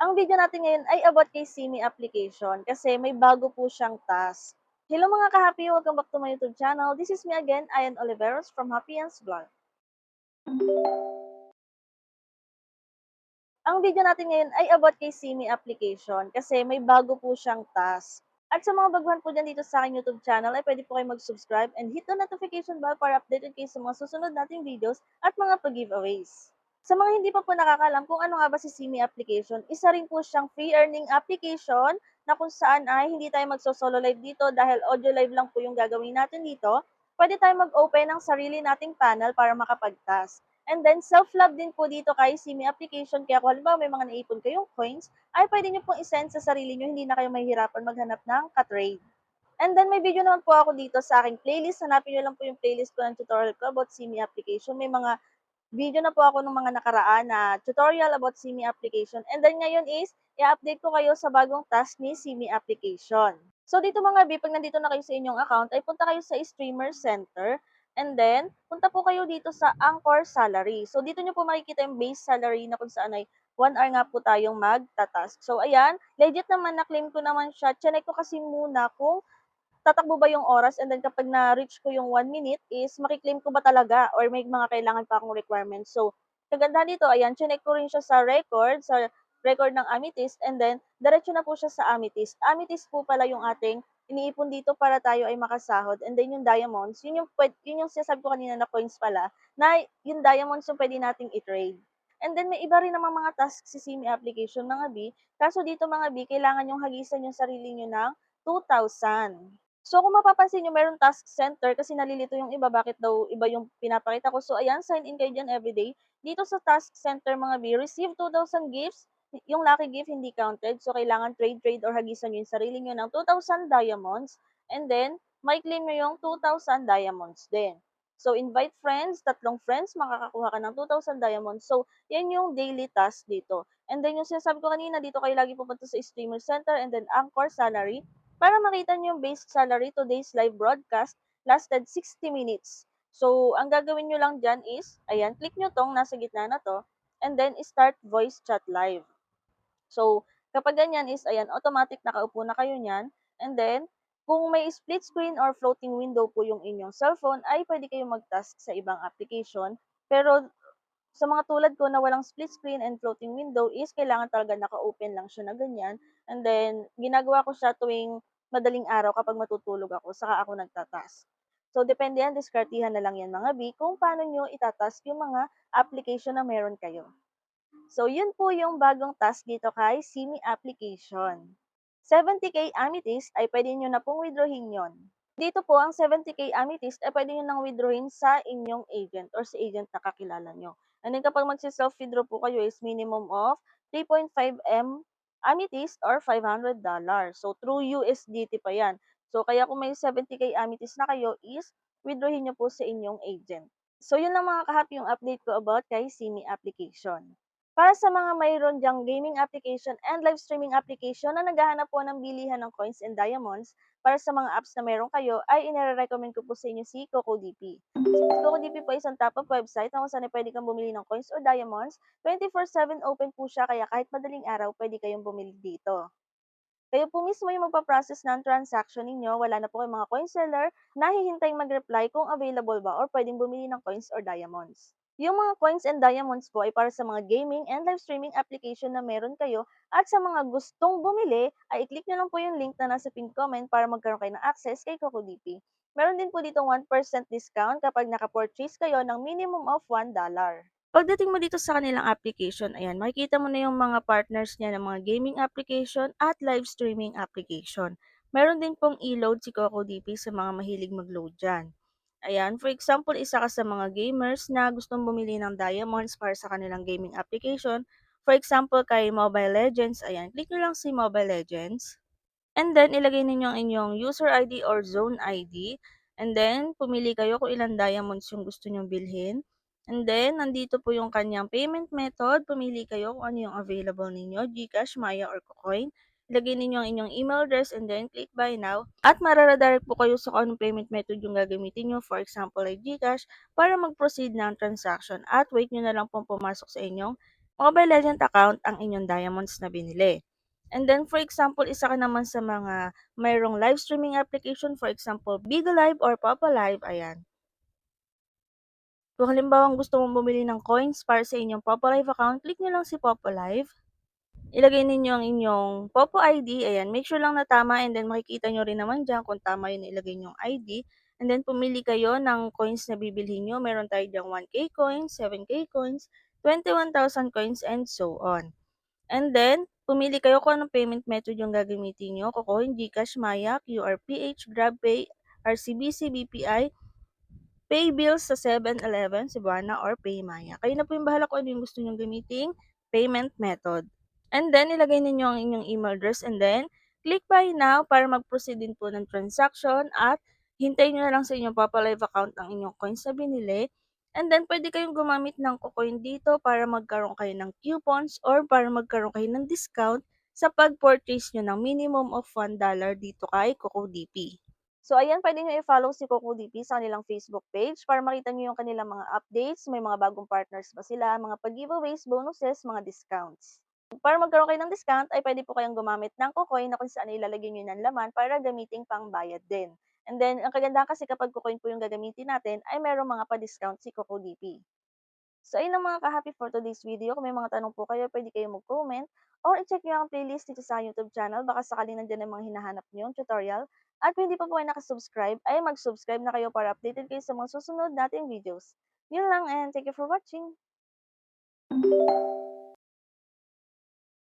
Ang video natin ngayon ay about kay Simi application kasi may bago po siyang task. Hello mga ka-happy! Welcome back to my YouTube channel. This is me again, Ayan Oliveros from Happy Ends Vlog. Ang video natin ngayon ay about kay Simi application kasi may bago po siyang task. At sa mga baguhan po dyan dito sa aking YouTube channel ay pwede po kayo mag-subscribe and hit the notification bell para updated kayo sa mga susunod nating videos at mga pag-giveaways. Sa mga hindi pa po nakakalam kung ano nga ba si Simi application, isa rin po siyang free earning application na kung saan ay hindi tayo magso-solo live dito dahil audio live lang po yung gagawin natin dito. Pwede tayo mag-open ng sarili nating panel para makapag-task. And then, self-love din po dito kay Simi application. Kaya kung halimbawa may mga naipon kayong coins, ay pwede nyo pong isend sa sarili nyo. Hindi na kayo mahihirapan maghanap ng ka-trade. And then, may video naman po ako dito sa aking playlist. Hanapin nyo lang po yung playlist ko ng tutorial ko about Simi application. May mga video na po ako ng mga nakaraan na tutorial about Simi application. And then, ngayon is, i-update ko kayo sa bagong task ni Simi application. So, dito mga B, pag nandito na kayo sa inyong account, ay punta kayo sa Streamer Center. And then, punta po kayo dito sa Anchor Salary. So, dito nyo po makikita yung base salary na kung saan ay 1 hour nga po tayong magta-task. So, ayan, legit naman, na-claim ko naman siya. Chinek ko kasi muna kung tatakbo ba yung oras and then kapag na-reach ko yung 1 minute is makiklaim ko ba talaga or may mga kailangan pa akong requirements. So, kagandahan dito, ayan, chinek ko rin siya sa record ng Amethyst and then diretso na po siya sa Amethyst. Amethyst po pala yung ating iniipon dito para tayo ay makasahod. And then yung diamonds, yun yung sinasabi ko kanina na coins pala, na yung diamonds yung pwede nating i-trade. And then may iba rin namang mga tasks si Simi application mga B. Kaso dito mga B, kailangan yung hagisan yung sarili nyo ng 2,000. So kung mapapansin nyo, meron task center kasi nalilito yung iba, bakit daw iba yung pinapakita ko. So ayan, sign in kayo dyan everyday. Dito sa task center mga B, receive 2,000 gifts. Yung lucky gift hindi counted. So kailangan trade or hagisan nyo yung sarili nyo ng 2,000 diamonds. And then, may claim nyo yung 2,000 diamonds din. So invite friends, 3 friends, makakakuha ka ng 2,000 diamonds. So yan yung daily task dito. And then yung sinasabi ko kanina, dito kayo lagi pupunta sa streamer center and then Anchor Salary para makita niyo yung base salary. Today's live broadcast lasted 60 minutes. So, ang gagawin nyo lang dyan is, ayan, click nyo tong nasa gitna na to, and then start voice chat live. So, kapag ganyan is, ayan, automatic nakaupo na kayo niyan, and then, kung may split screen or floating window po yung inyong cellphone, ay pwede kayong mag-task sa ibang application. Pero, sa mga tulad ko na walang split screen and floating window is kailangan talaga naka-open lang siya na ganyan. And then, ginagawa ko siya tuwing madaling araw kapag matutulog ako, saka ako nagtatask. So, depende yan, diskartihan na lang yan mga B, kung paano nyo itatask yung mga application na meron kayo. So, yun po yung bagong task dito kay Simi application. 70k Amethyst ay pwede nyo na pong withdrawin yon. Dito po, ang 70k Amethyst ay pwede nyo nang withdrawin sa inyong agent or sa agent na kakilala nyo. And then kapag magsi-self-withdraw po kayo is minimum of 3.5M Amethyst or $500. So, through USDT pa yan. So, kaya kung may 70k Amethyst na kayo is withdrawin nyo po sa inyong agent. So, yun lang mga kahapi yung update ko about kay Simi application. Para sa mga mayroon diyang gaming application and live streaming application na naghahanap po ng bilihan ng coins and diamonds, para sa mga apps na meron kayo, ay inire-recommend ko po sa inyo si CocoDP. Si CocoDP po ay isang top-up website na kung saan pwede kang bumili ng coins or diamonds. 24/7 open po siya, kaya kahit madaling araw, pwede kayong bumili dito. Kayo po mismo yung magpa-process ng transaction ninyo, wala na po kayong mga coin seller na hihintaying mag-reply kung available ba or pwedeng bumili ng coins or diamonds. Yung mga coins and diamonds po ay para sa mga gaming and live streaming application na meron kayo, at sa mga gustong bumili ay i-click nyo lang po yung link na nasa pinned comment para magkaroon kayo ng access kay CocoDP. Meron din po dito 1% discount kapag naka-purchase kayo ng minimum of $1. Pagdating mo dito sa kanilang application, ayan, makikita mo na yung mga partners niya ng mga gaming application at live streaming application. Meron din pong e-load si CocoDP sa mga mahilig mag-load dyan. Ayan, for example, isa ka sa mga gamers na gustong bumili ng diamonds para sa kanilang gaming application. For example, kay Mobile Legends, ayan, click nyo lang si Mobile Legends. And then, ilagay ninyo ang inyong user ID or zone ID. And then, pumili kayo kung ilang diamonds yung gusto nyong bilhin. And then, nandito po yung kanyang payment method. Pumili kayo kung ano yung available ninyo, GCash, Maya, or Kucoin. Ilagay ninyo ang inyong email address and then click buy now. At mararedirect po kayo sa kung anong payment method yung gagamitin nyo. For example, like GCash, para mag-proceed ng transaction. At wait nyo na lang pong pumasok sa inyong Mobile Legend account ang inyong diamonds na binili. And then, for example, isa ka naman sa mga mayroong live streaming application, for example, Bigo Live or Popo Live, ayan. Kung halimbawa gusto mong bumili ng coins para sa inyong Popo Live account, click nyo lang si Popo Live. Ilagay ninyo ang inyong Popo ID, ayan, make sure lang na tama and then makikita nyo rin naman dyan kung tama yung ilagay nyong ID. And then pumili kayo ng coins na bibilhin nyo. Meron tayo dyang 1K coins, 7K coins, 21,000 coins, and so on. And then, pumili kayo kung anong payment method yung gagamitin nyo. Kukuhin, GCash, Maya, QRPH, GrabPay, RCBC, BPI, pay bills sa 7-Eleven, Cebuana, or PayMaya. Kayo na po yung bahala kung ano yung gusto nyong gamiting payment method. And then, ilagay ninyo ang inyong email address and then, click buy now para mag-proceed din po ng transaction at hintayin nyo na lang sa inyong Papalive account ang inyong coins na binili. And then, pwede kayong gumamit ng kukoin dito para magkaroon kayo ng coupons or para magkaroon kayo ng discount sa pag-purchase nyo ng minimum of $1 dito kay CocoDP. So ayan, pwede nyo i-follow si CocoDP sa kanilang Facebook page para makita nyo yung kanilang mga updates, may mga bagong partners ba sila, mga pag-giveaways, bonuses, mga discounts. Para magkaroon kayo ng discount ay pwede po kayong gumamit ng Cocoin na kung saan ilalagay nyo ng laman para gamiting pangbayad din. And then, ang kagandahan kasi kapag Cocoin po yung gagamitin natin ay merong mga pa-discount si CocoDP. So ayun lang mga ka-happy for today's video. Kung may mga tanong po kayo, pwede kayong mag-comment or i-check nyo ang playlist dito sa YouTube channel. Baka sakaling nandiyan ang mga hinahanap nyo yung tutorial. At kung hindi pa po kayo nakasubscribe, ay mag-subscribe na kayo para updated kayo sa mga susunod nating videos. Yun lang and thank you for watching!